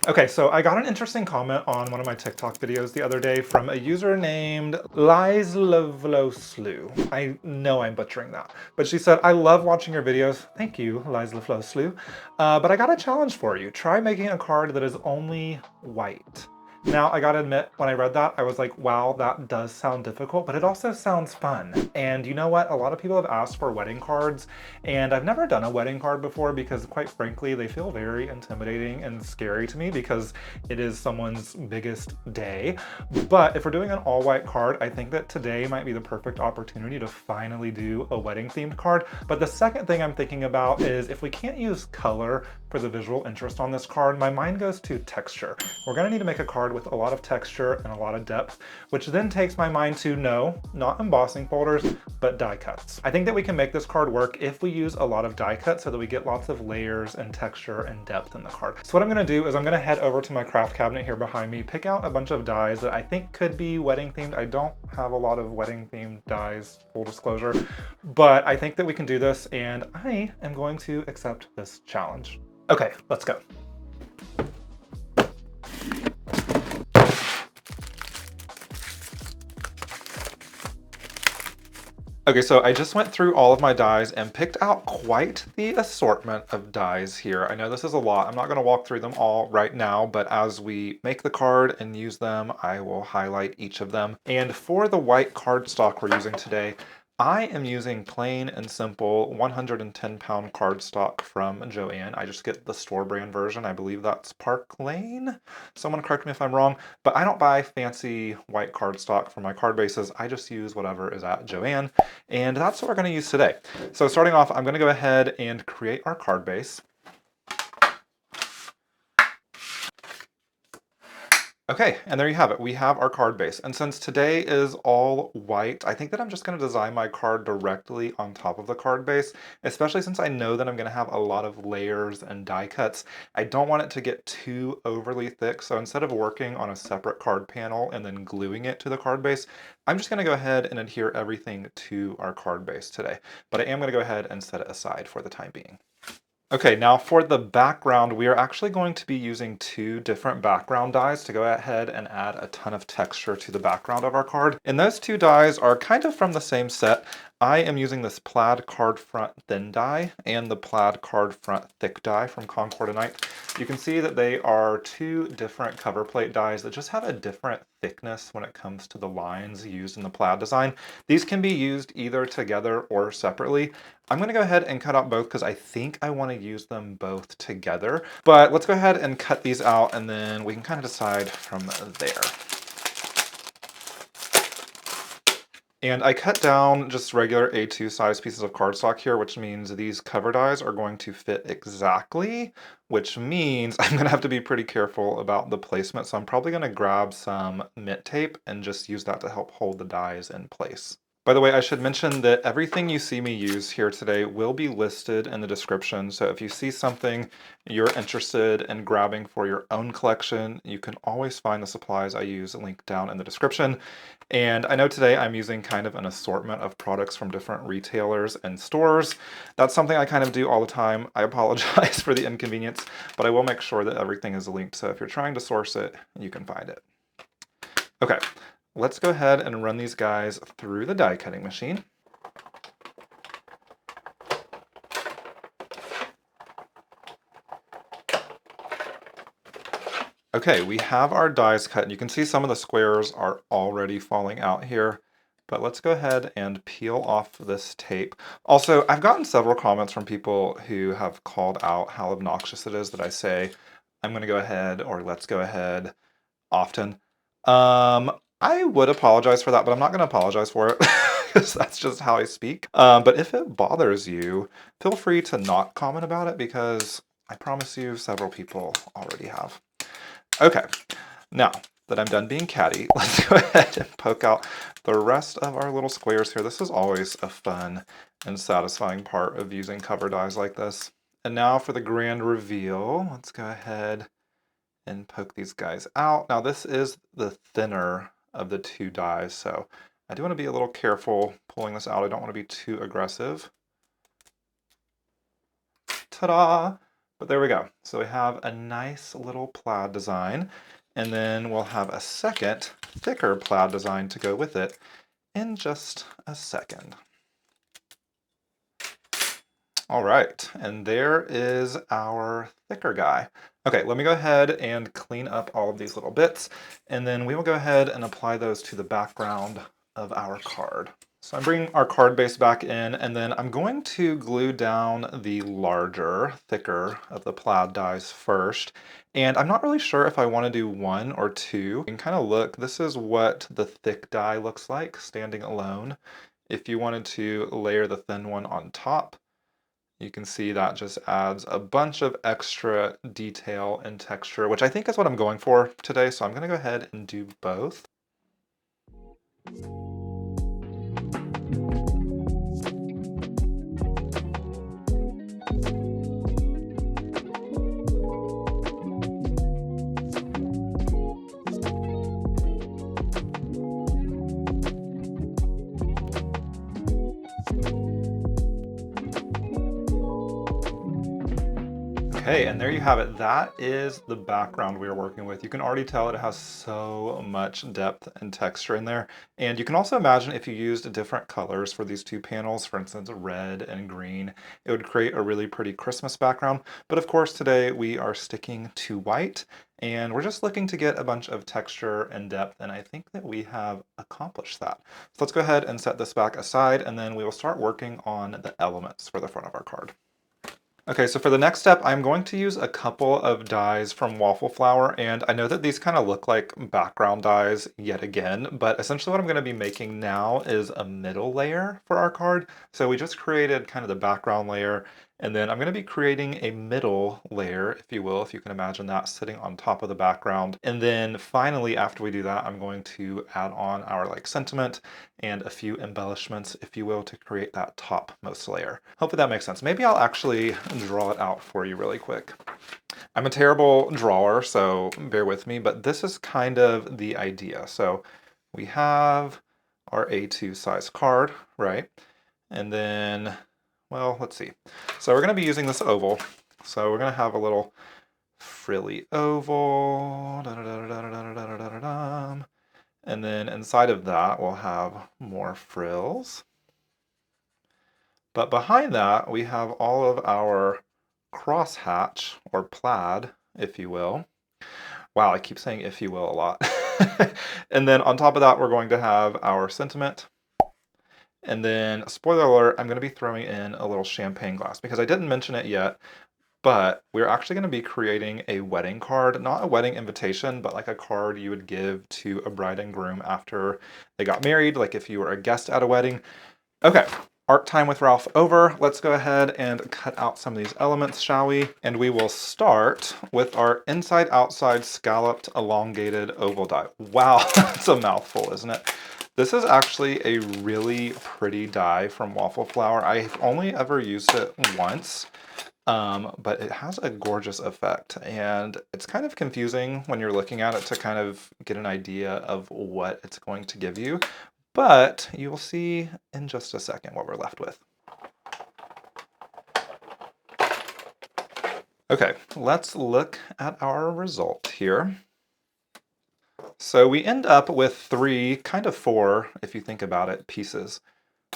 Okay, so I got an interesting comment on one of my TikTok videos the other day from a user named Lislevloslu. I know I'm butchering that, but she said, I love watching your videos. Thank you, Lislevloslu. But I got a challenge for you. Try making a card that is only white. Now, I gotta admit, when I read that, I was like, wow, that does sound difficult, but it also sounds fun. And you know what? A lot of people have asked for wedding cards, and I've never done a wedding card before because, quite frankly, they feel very intimidating and scary to me because it is someone's biggest day. But if we're doing an all-white card, I think that today might be the perfect opportunity to finally do a wedding-themed card. But the second thing I'm thinking about is if we can't use color for the visual interest on this card, my mind goes to texture. We're gonna need to make a card with a lot of texture and a lot of depth, which then takes my mind to no, not embossing folders, but die cuts. I think that we can make this card work if we use a lot of die cuts so that we get lots of layers and texture and depth in the card. So what I'm gonna do is I'm gonna head over to my craft cabinet here behind me, pick out a bunch of dies that I think could be wedding themed. I don't have a lot of wedding themed dies, full disclosure, but I think that we can do this and I am going to accept this challenge. Okay, let's go. Okay, so I just went through all of my dies and picked out quite the assortment of dies here. I know this is a lot. I'm not going to walk through them all right now, but as we make the card and use them, I will highlight each of them. And for the white cardstock we're using today, I am using plain and simple 110-pound cardstock from Joann. I just get the store brand version. I believe that's Park Lane. Someone correct me if I'm wrong, but I don't buy fancy white cardstock for my card bases. I just use whatever is at Joann, and that's what we're going to use today. So starting off, I'm going to go ahead and create our card base. Okay, and there you have it. We have our card base. And since today is all white, I think that I'm just going to design my card directly on top of the card base, especially since I know that I'm going to have a lot of layers and die cuts. I don't want it to get too overly thick, so instead of working on a separate card panel and then gluing it to the card base, I'm just going to go ahead and adhere everything to our card base today. But I am going to go ahead and set it aside for the time being. Okay, now for the background, we are actually going to be using two different background dies to go ahead and add a ton of texture to the background of our card. And those two dies are kind of from the same set. I am using this Plaid Card Front Thin die and the Plaid Card Front Thick die from Concord. You can see that they are two different cover plate dies that just have a different thickness when it comes to the lines used in the plaid design. These can be used either together or separately. I'm going to go ahead and cut out both because I think I want to use them both together. But let's go ahead and cut these out and then we can kind of decide from there. And I cut down just regular A2 size pieces of cardstock here, which means these cover dies are going to fit exactly, which means I'm going to have to be pretty careful about the placement. So I'm probably going to grab some mint tape and just use that to help hold the dies in place. By the way, I should mention that everything you see me use here today will be listed in the description. So if you see something you're interested in grabbing for your own collection, you can always find the supplies I use linked down in the description. And I know today I'm using kind of an assortment of products from different retailers and stores. That's something I kind of do all the time. I apologize for the inconvenience, but I will make sure that everything is linked. So if you're trying to source it, you can find it. Okay. Let's go ahead and run these guys through the die cutting machine. Okay, we have our dies cut, and you can see some of the squares are already falling out here. But let's go ahead and peel off this tape. Also, I've gotten several comments from people who have called out how obnoxious it is that I say, I'm going to go ahead, or let's go ahead, often. I would apologize for that, but I'm not going to apologize for it because that's just how I speak. But if it bothers you, feel free to not comment about it because I promise you several people already have. Okay, now that I'm done being catty, let's go ahead and poke out the rest of our little squares here. This is always a fun and satisfying part of using cover dies like this. And now for the grand reveal, let's go ahead and poke these guys out. Now this is the thinner of the two dies, so I do want to be a little careful pulling this out. I don't want to be too aggressive. Ta-da! But there we go. So we have a nice little plaid design, and then we'll have a second thicker plaid design to go with it in just a second. All right, and there is our thicker guy. Okay, let me go ahead and clean up all of these little bits, and then we will go ahead and apply those to the background of our card. So I'm bringing our card base back in, and then I'm going to glue down the larger, thicker of the plaid dies first. And I'm not really sure if I want to do one or two. You can kind of look, this is what the thick die looks like standing alone. If you wanted to layer the thin one on top, you can see that just adds a bunch of extra detail and texture, which I think is what I'm going for today. So I'm going to go ahead and do both. Okay, and there you have it. That is the background we are working with. You can already tell it has so much depth and texture in there. And you can also imagine if you used different colors for these two panels, for instance, red and green, it would create a really pretty Christmas background. But of course, today we are sticking to white, and we're just looking to get a bunch of texture and depth, and I think that we have accomplished that. So let's go ahead and set this back aside, and then we will start working on the elements for the front of our card. Okay, so for the next step, I'm going to use a couple of dies from waffle flour, and I know that these kind of look like background dies yet again, but essentially what I'm going to be making now is a middle layer for our card. So we just created kind of the background layer, and then I'm going to be creating a middle layer, if you will, if you can imagine that sitting on top of the background. And then finally, after we do that, I'm going to add on our sentiment and a few embellishments, if you will, to create that topmost layer. Hopefully that makes sense. Maybe I'll actually draw it out for you really quick. I'm a terrible drawer, so bear with me, but this is kind of the idea. So we have our A2 size card, right? And then, well, let's see. So we're going to be using this oval. So we're going to have a little frilly oval. And then inside of that, we'll have more frills. But behind that, we have all of our crosshatch, or plaid, if you will. Wow, I keep saying if you will a lot. And then on top of that, we're going to have our sentiment. And then, spoiler alert, I'm going to be throwing in a little champagne glass because I didn't mention it yet, but we're actually going to be creating a wedding card, not a wedding invitation, but like a card you would give to a bride and groom after they got married, like if you were a guest at a wedding. Okay, art time with Ralph over. Let's go ahead and cut out some of these elements, shall we? And we will start with our inside-outside scalloped elongated oval die. Wow, that's a mouthful, isn't it? This is actually a really pretty die from waffle flour. I've only ever used it once. But it has a gorgeous effect, and it's kind of confusing when you're looking at it to kind of get an idea of what it's going to give you, but you will see in just a second what we're left with. Okay, let's look at our result here. So we end up with three, kind of four, if you think about it, pieces.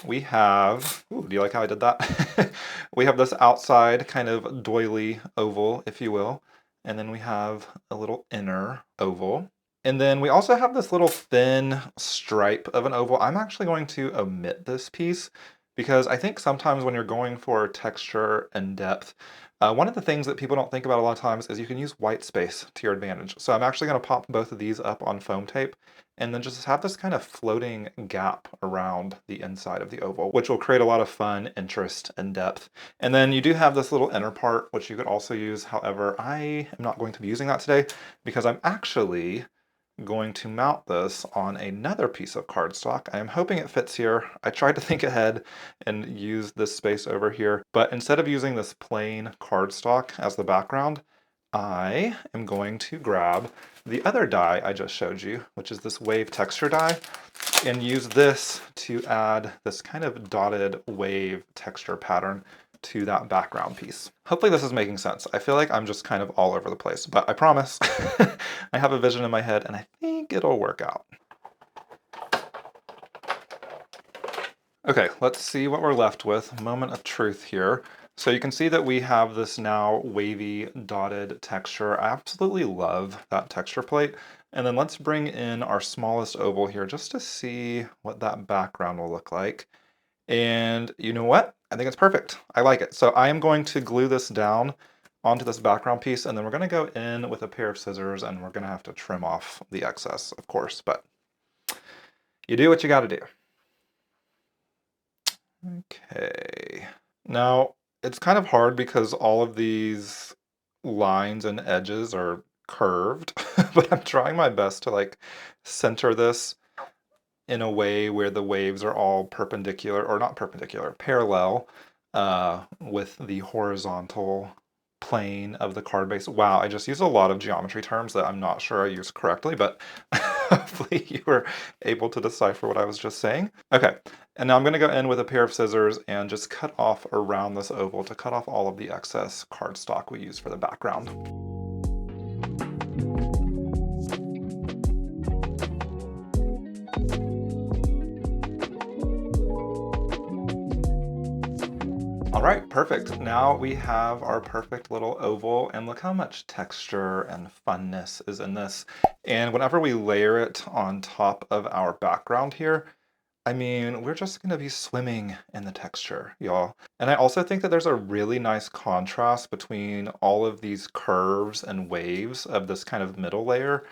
We have, ooh, do you like how I did that? We have this outside kind of doily oval, if you will. And then we have a little inner oval. And then we also have this little thin stripe of an oval. I'm actually going to omit this piece because I think sometimes when you're going for texture and depth, one of the things that people don't think about a lot of times is you can use white space to your advantage. So I'm actually going to pop both of these up on foam tape and then just have this kind of floating gap around the inside of the oval, which will create a lot of fun, interest, and depth. And then you do have this little inner part, which you could also use. However, I am not going to be using that today because I'm actually going to mount this on another piece of cardstock. I am hoping it fits here. I tried to think ahead and use this space over here, but instead of using this plain cardstock as the background, I am going to grab the other die I just showed you, which is this wave texture die, and use this to add this kind of dotted wave texture pattern to that background piece. Hopefully this is making sense. I feel like I'm just kind of all over the place, but I promise I have a vision in my head and I think it'll work out. Okay, let's see what we're left with. Moment of truth here. So you can see that we have this now wavy dotted texture. I absolutely love that texture plate. And then let's bring in our smallest oval here just to see what that background will look like. And you know what? I think it's perfect. I like it. So I am going to glue this down onto this background piece, and then we're going to go in with a pair of scissors, and we're going to have to trim off the excess, of course, but you do what you got to do. Okay. Now, it's kind of hard because all of these lines and edges are curved, but I'm trying my best to like center this in a way where the waves are all perpendicular, or not perpendicular, parallel with the horizontal plane of the card base. Wow, I just used a lot of geometry terms that I'm not sure I used correctly, but hopefully you were able to decipher what I was just saying. Okay, and now I'm going to go in with a pair of scissors and just cut off around this oval to cut off all of the excess cardstock we use for the background. All right, perfect. Now we have our perfect little oval, and look how much texture and funness is in this. And whenever we layer it on top of our background here, I mean, we're just gonna be swimming in the texture, y'all. And I also think that there's a really nice contrast between all of these curves and waves of this kind of middle layer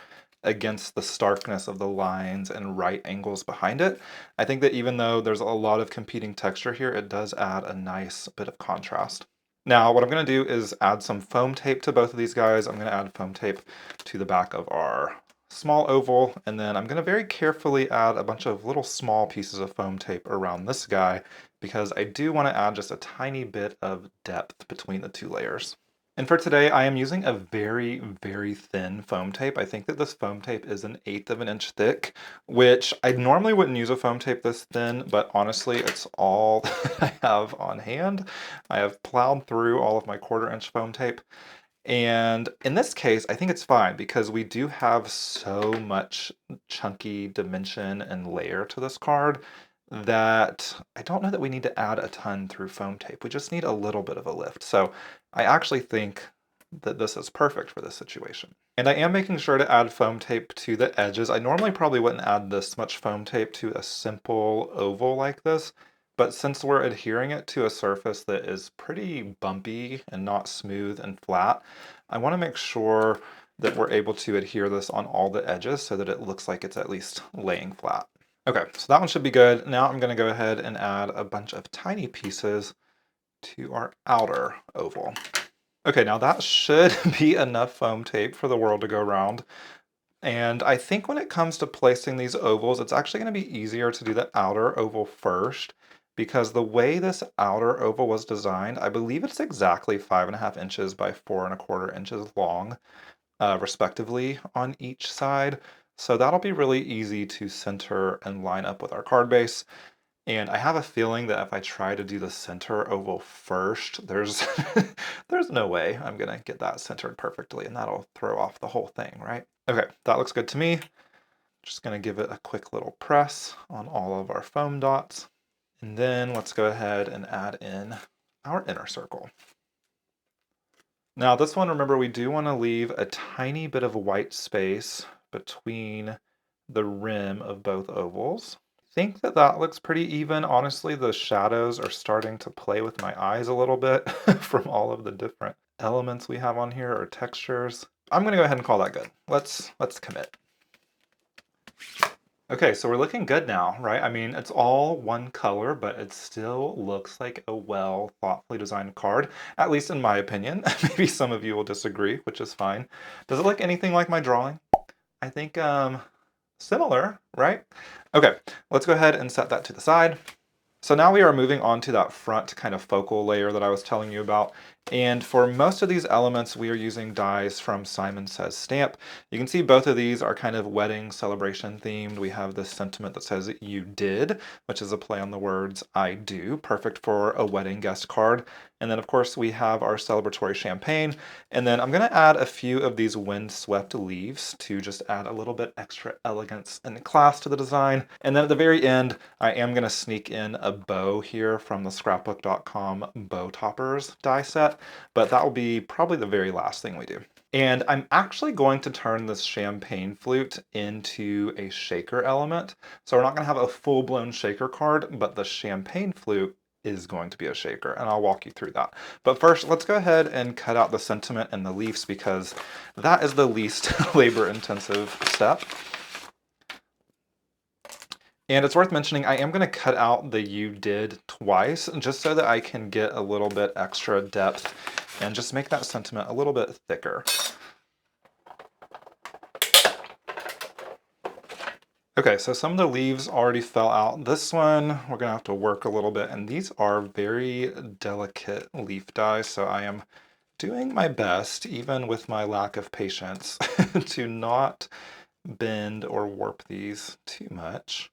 against the starkness of the lines and right angles behind it. I think that even though there's a lot of competing texture here, it does add a nice bit of contrast. Now, what I'm going to do is add some foam tape to both of these guys. I'm going to add foam tape to the back of our small oval, and then I'm going to very carefully add a bunch of little small pieces of foam tape around this guy because I do want to add just a tiny bit of depth between the two layers. And for today, I am using a very, very thin foam tape. I think that this foam tape is 1/8 of an inch thick, which I normally wouldn't use a foam tape this thin, but honestly, it's all I have on hand. I have plowed through all of my 1/4 inch foam tape. And in this case, I think it's fine because we do have so much chunky dimension and layer to this card that I don't know that we need to add a ton through foam tape. We just need a little bit of a lift. So I actually think that this is perfect for this situation. And I am making sure to add foam tape to the edges. I normally probably wouldn't add this much foam tape to a simple oval like this, but since we're adhering it to a surface that is pretty bumpy and not smooth and flat, I want to make sure that we're able to adhere this on all the edges so that it looks like it's at least laying flat. Okay, so that one should be good. Now I'm going to go ahead and add a bunch of tiny pieces to our outer oval. Okay, now that should be enough foam tape for the world to go around. And I think when it comes to placing these ovals, it's actually going to be easier to do the outer oval first because the way this outer oval was designed, I believe it's exactly 5.5 inches by 4.25 inches long, respectively, on each side. So that'll be really easy to center and line up with our card base. And I have a feeling that if I try to do the center oval first, there's no way I'm gonna get that centered perfectly, and that'll throw off the whole thing, right? Okay, that looks good to me. Just gonna give it a quick little press on all of our foam dots. And then let's go ahead and add in our inner circle. Now this one, remember, we do want to leave a tiny bit of white space between the rim of both ovals. I think that that looks pretty even. Honestly, the shadows are starting to play with my eyes a little bit from all of the different elements we have on here, or textures. I'm gonna go ahead and call that good. Let's commit. Okay, so we're looking good now, right? I mean, it's all one color, but it still looks like a well thoughtfully designed card, at least in my opinion. Maybe some of you will disagree, which is fine. Does it look anything like my drawing? I think similar, right? Okay, let's go ahead and set that to the side. So now we are moving on to that front kind of focal layer that I was telling you about. And for most of these elements, we are using dies from Simon Says Stamp. You can see both of these are kind of wedding celebration themed. We have this sentiment that says "you did," which is a play on the words "I do," perfect for a wedding guest card. And then of course we have our celebratory champagne. And then I'm gonna add a few of these windswept leaves to just add a little bit extra elegance and class to the design. And then at the very end, I am gonna sneak in a bow here from the scrapbook.com bow toppers die set, but that will be probably the very last thing we do. And I'm actually going to turn this champagne flute into a shaker element. So we're not going to have a full-blown shaker card, but the champagne flute is going to be a shaker, and I'll walk you through that. But first, let's go ahead and cut out the sentiment and the leaves because that is the least labor-intensive step. And it's worth mentioning, I am going to cut out the "you did" twice, just so that I can get a little bit extra depth and just make that sentiment a little bit thicker. Okay, so some of the leaves already fell out. This one, we're going to have to work a little bit, and these are very delicate leaf dies, so I am doing my best, even with my lack of patience, to not bend or warp these too much.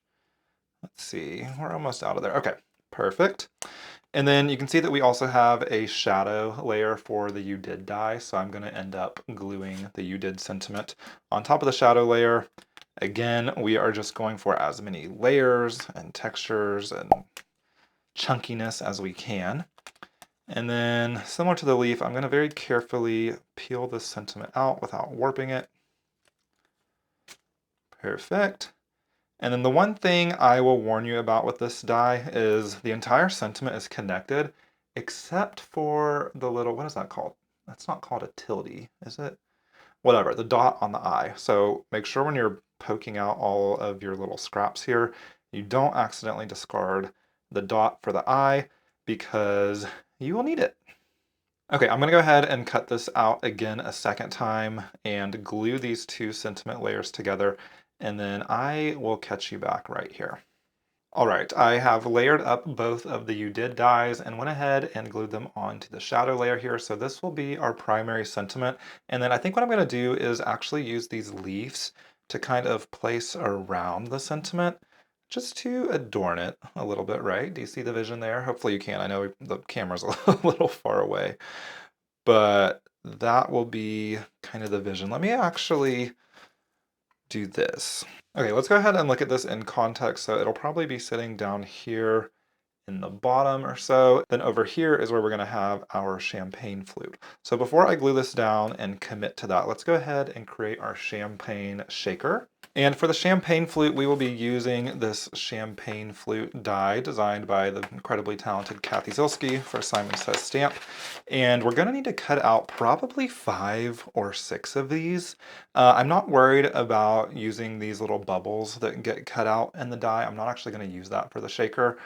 Let's see, we're almost out of there. Okay, perfect. And then you can see that we also have a shadow layer for the "you did" die, so I'm going to end up gluing the "you did" sentiment on top of the shadow layer. Again, we are just going for as many layers and textures and chunkiness as we can. And then, similar to the leaf, I'm going to very carefully peel this sentiment out without warping it. Perfect. And then the one thing I will warn you about with this die is the entire sentiment is connected, except for the little, what is that called? That's not called a tilde, is it? Whatever, the dot on the eye. So make sure when you're poking out all of your little scraps here, you don't accidentally discard the dot for the eye because you will need it. Okay, I'm gonna go ahead and cut this out again a second time and glue these two sentiment layers together, and then I will catch you back right here. All right, I have layered up both of the "you did" dies and went ahead and glued them onto the shadow layer here. So this will be our primary sentiment. And then I think what I'm gonna do is actually use these leaves to kind of place around the sentiment just to adorn it a little bit, right? Do you see the vision there? Hopefully you can. I know the camera's a little far away, but that will be kind of the vision. Let me actually do this. Okay, let's go ahead and look at this in context. So it'll probably be sitting down here in the bottom or so. Then over here is where we're going to have our champagne flute. So before I glue this down and commit to that, let's go ahead and create our champagne shaker. And for the champagne flute, we will be using this champagne flute die designed by the incredibly talented Kathy Zilski for Simon Says Stamp. And we're going to need to cut out probably 5 or 6 of these. I'm not worried about using these little bubbles that get cut out in the die. I'm not actually going to use that for the shaker.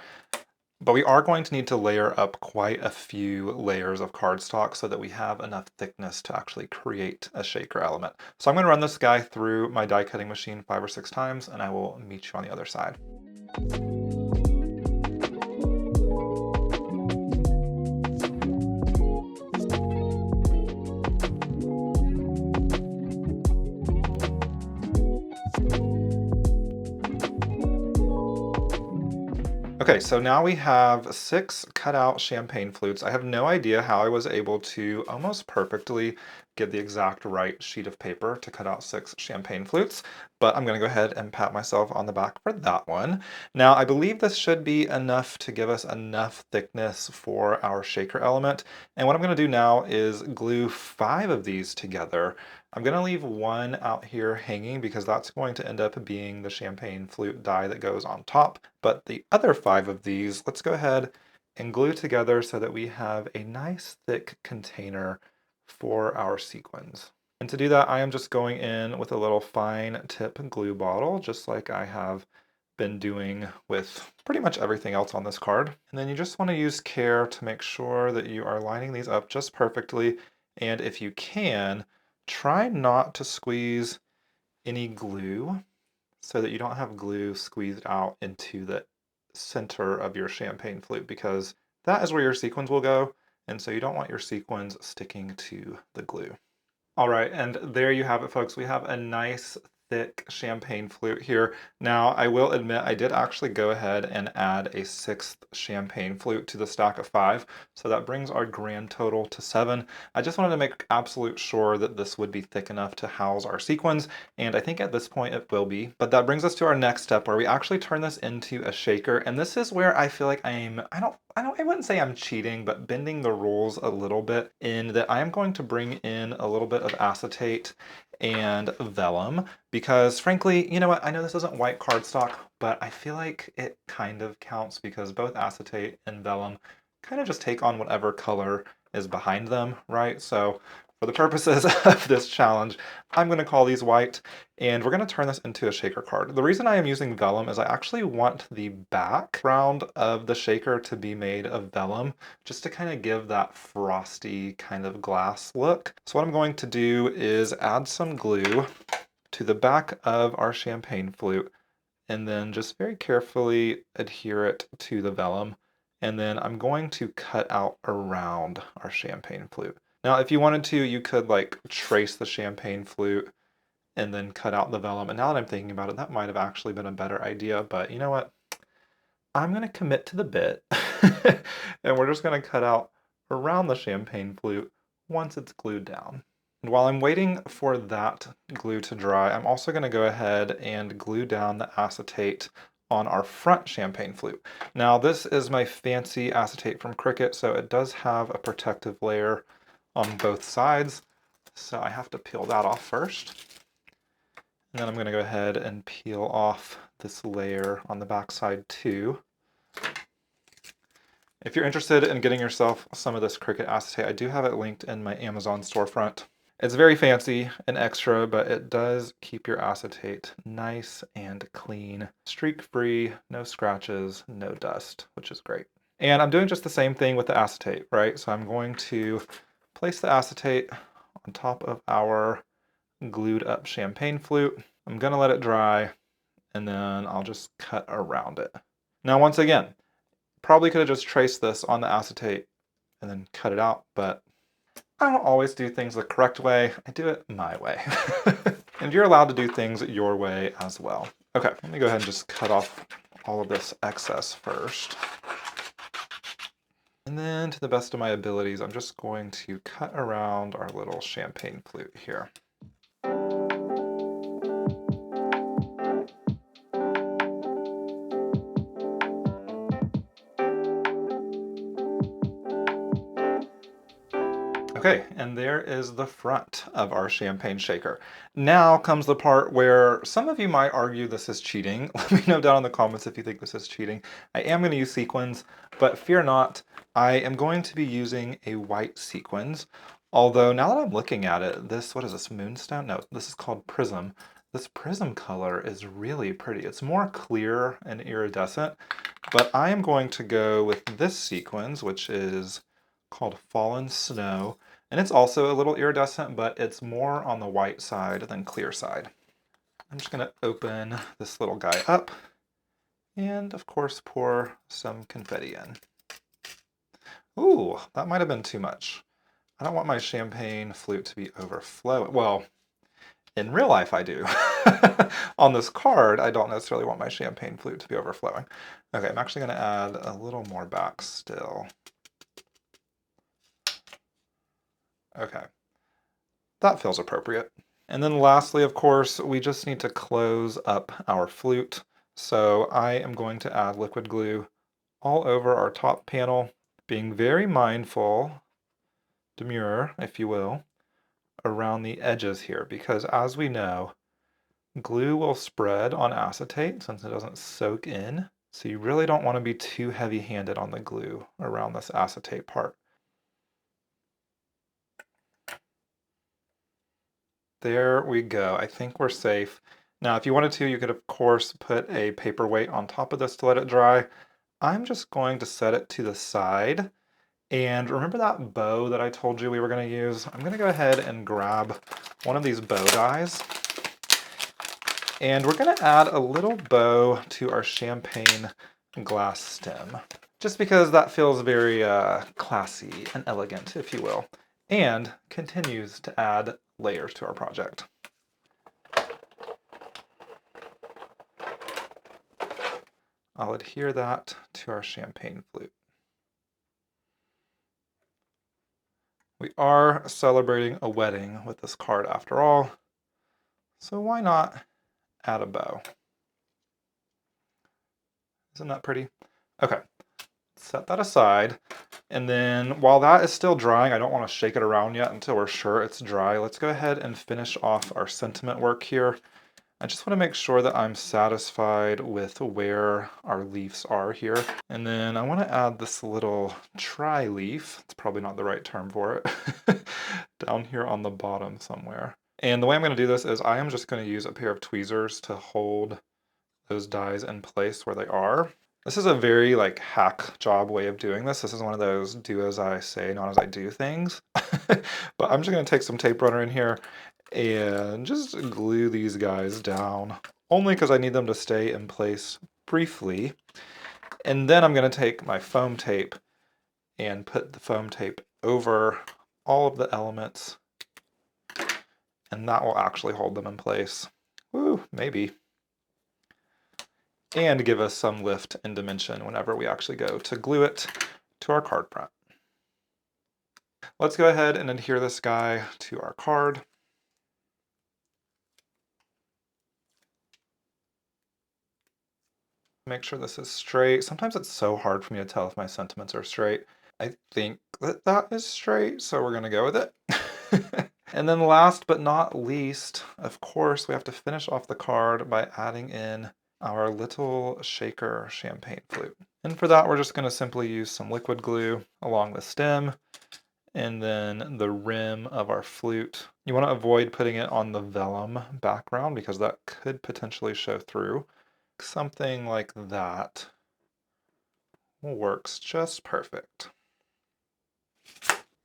But we are going to need to layer up quite a few layers of cardstock so that we have enough thickness to actually create a shaker element. So I'm going to run this guy through my die cutting machine 5 or 6 times, and I will meet you on the other side. Okay, so now we have 6 cut out champagne flutes. I have no idea how I was able to almost perfectly get the exact right sheet of paper to cut out 6 champagne flutes, but I'm gonna go ahead and pat myself on the back for that one. Now, I believe this should be enough to give us enough thickness for our shaker element. And what I'm gonna do now is glue 5 of these together. I'm gonna leave one out here hanging because that's going to end up being the champagne flute die that goes on top. But the other 5 of these, let's go ahead and glue together so that we have a nice thick container for our sequins. And to do that, I am just going in with a little fine tip glue bottle, just like I have been doing with pretty much everything else on this card. And then you just want to use care to make sure that you are lining these up just perfectly. And if you can, try not to squeeze any glue so that you don't have glue squeezed out into the center of your champagne flute, because that is where your sequins will go. and so you don't want your sequins sticking to the glue. All right, and there you have it, folks. We have a nice thick champagne flute here. Now, I will admit I did actually go ahead and add a 6th champagne flute to the stack of 5, so that brings our grand total to 7. I just wanted to make absolute sure that this would be thick enough to house our sequins, and I think at this point it will be. But that brings us to our next step, where we actually turn this into a shaker, and this is where I feel like I wouldn't say I'm cheating, but bending the rules a little bit, in that I am going to bring in a little bit of acetate and vellum, because frankly, you know what, I know this isn't white cardstock, but I feel like it kind of counts, because both acetate and vellum kind of just take on whatever color is behind them, right? So for the purposes of this challenge, I'm going to call these white, and we're going to turn this into a shaker card. The reason I am using vellum is I actually want the background of the shaker to be made of vellum, just to kind of give that frosty kind of glass look. So what I'm going to do is add some glue to the back of our champagne flute, and then just very carefully adhere it to the vellum. And then I'm going to cut out around our champagne flute. Now, if you wanted to, you could like trace the champagne flute and then cut out the vellum. And now that I'm thinking about it, that might have actually been a better idea. But you know what? I'm going to commit to the bit. And we're just going to cut out around the champagne flute once it's glued down. And while I'm waiting for that glue to dry, I'm also going to go ahead and glue down the acetate on our front champagne flute. Now, this is my fancy acetate from Cricut, so it does have a protective layer on both sides. So I have to peel that off first. And then I'm going to go ahead and peel off this layer on the back side too. If you're interested in getting yourself some of this Cricut acetate, I do have it linked in my Amazon storefront. It's very fancy and extra, but it does keep your acetate nice and clean, streak-free, no scratches, no dust, which is great. And I'm doing just the same thing with the acetate, right? So I'm going to place the acetate on top of our glued up champagne flute. I'm gonna let it dry, and then I'll just cut around it. Now, once again, probably could have just traced this on the acetate and then cut it out, but I don't always do things the correct way. I do it my way. And you're allowed to do things your way as well. Okay, let me go ahead and just cut off all of this excess first. And then, to the best of my abilities, I'm just going to cut around our little champagne flute here. Okay, and there is the front of our champagne shaker. Now comes the part where some of you might argue this is cheating. Let me know down in the comments if you think this is cheating. I am going to use sequins, but fear not, I am going to be using a white sequins. Although now that I'm looking at it, this, what is this, moonstone? No, this is called prism. This prism color is really pretty. It's more clear and iridescent, but I am going to go with this sequins, which is called Fallen Snow. And it's also a little iridescent, but it's more on the white side than clear side. I'm just going to open this little guy up and, of course, pour some confetti in. Ooh, that might have been too much. I don't want my champagne flute to be overflowing. Well, in real life I do. On this card, I don't necessarily want my champagne flute to be overflowing. Okay, I'm actually going to add a little more back still. Okay, that feels appropriate. And then lastly, of course, we just need to close up our flute. So I am going to add liquid glue all over our top panel, being very mindful, demure, if you will, around the edges here, because as we know, glue will spread on acetate since it doesn't soak in. So you really don't want to be too heavy-handed on the glue around this acetate part. There we go. I think we're safe. Now, if you wanted to, you could, of course, put a paperweight on top of this to let it dry. I'm just going to set it to the side. And remember that bow that I told you we were going to use? I'm going to go ahead and grab one of these bow dies. And we're going to add a little bow to our champagne glass stem. just because that feels very classy and elegant, if you will, and continues to add layers to our project. I'll adhere that to our champagne flute. We are celebrating a wedding with this card after all, so why not add a bow? Isn't that pretty? Okay, set that aside. And then while that is still drying, I don't want to shake it around yet until we're sure it's dry. Let's go ahead and finish off our sentiment work here. I just want to make sure that I'm satisfied with where our leaves are here. And then I want to add this little tri-leaf, it's probably not the right term for it, down here on the bottom somewhere. And the way I'm going to do this is I am just going to use a pair of tweezers to hold those dies in place where they are. This is a very like hack job way of doing this. This is one of those do as I say, not as I do things. But I'm just going to take some tape runner in here and just glue these guys down, only because I need them to stay in place briefly. And then I'm going to take my foam tape and put the foam tape over all of the elements, and that will actually hold them in place. Woo, maybe. And give us some lift and dimension whenever we actually go to glue it to our card print. Let's go ahead and adhere this guy to our card. Make sure this is straight. Sometimes it's so hard for me to tell if my sentiments are straight. I think that that is straight, so we're gonna go with it. And then last but not least, of course, we have to finish off the card by adding in our little shaker champagne flute. And for that, we're just going to simply use some liquid glue along the stem and then the rim of our flute. You want to avoid putting it on the vellum background because that could potentially show through. Something like that works just perfect.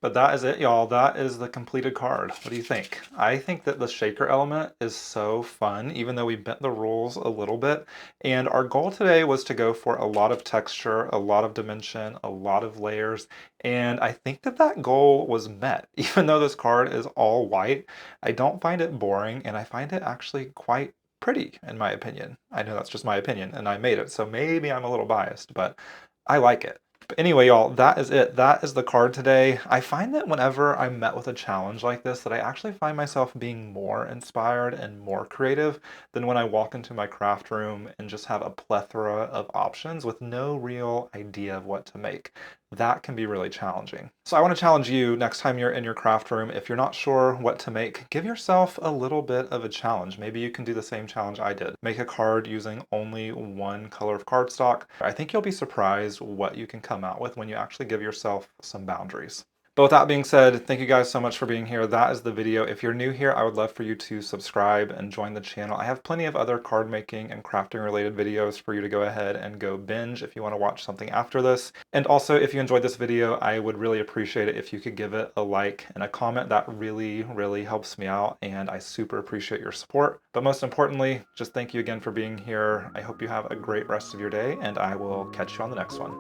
But that is it, y'all. That is the completed card. What do you think? I think that the shaker element is so fun, even though we bent the rules a little bit. And our goal today was to go for a lot of texture, a lot of dimension, a lot of layers. And I think that that goal was met. Even though this card is all white, I don't find it boring, and I find it actually quite pretty, in my opinion. I know that's just my opinion, and I made it, so maybe I'm a little biased, but I like it. But anyway, y'all, that is it. That is the card today. I find that whenever I'm met with a challenge like this, that I actually find myself being more inspired and more creative than when I walk into my craft room and just have a plethora of options with no real idea of what to make. That can be really challenging. So I want to challenge you next time you're in your craft room, if you're not sure what to make, give yourself a little bit of a challenge. Maybe you can do the same challenge I did. Make a card using only one color of cardstock. I think you'll be surprised what you can come out with when you actually give yourself some boundaries. But with that being said, thank you guys so much for being here. That is the video. If you're new here, I would love for you to subscribe and join the channel. I have plenty of other card making and crafting related videos for you to go ahead and go binge if you want to watch something after this. And also, if you enjoyed this video, I would really appreciate it if you could give it a like and a comment. That really, really helps me out, and I super appreciate your support. But most importantly, just thank you again for being here. I hope you have a great rest of your day, and I will catch you on the next one.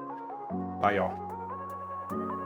Bye, y'all.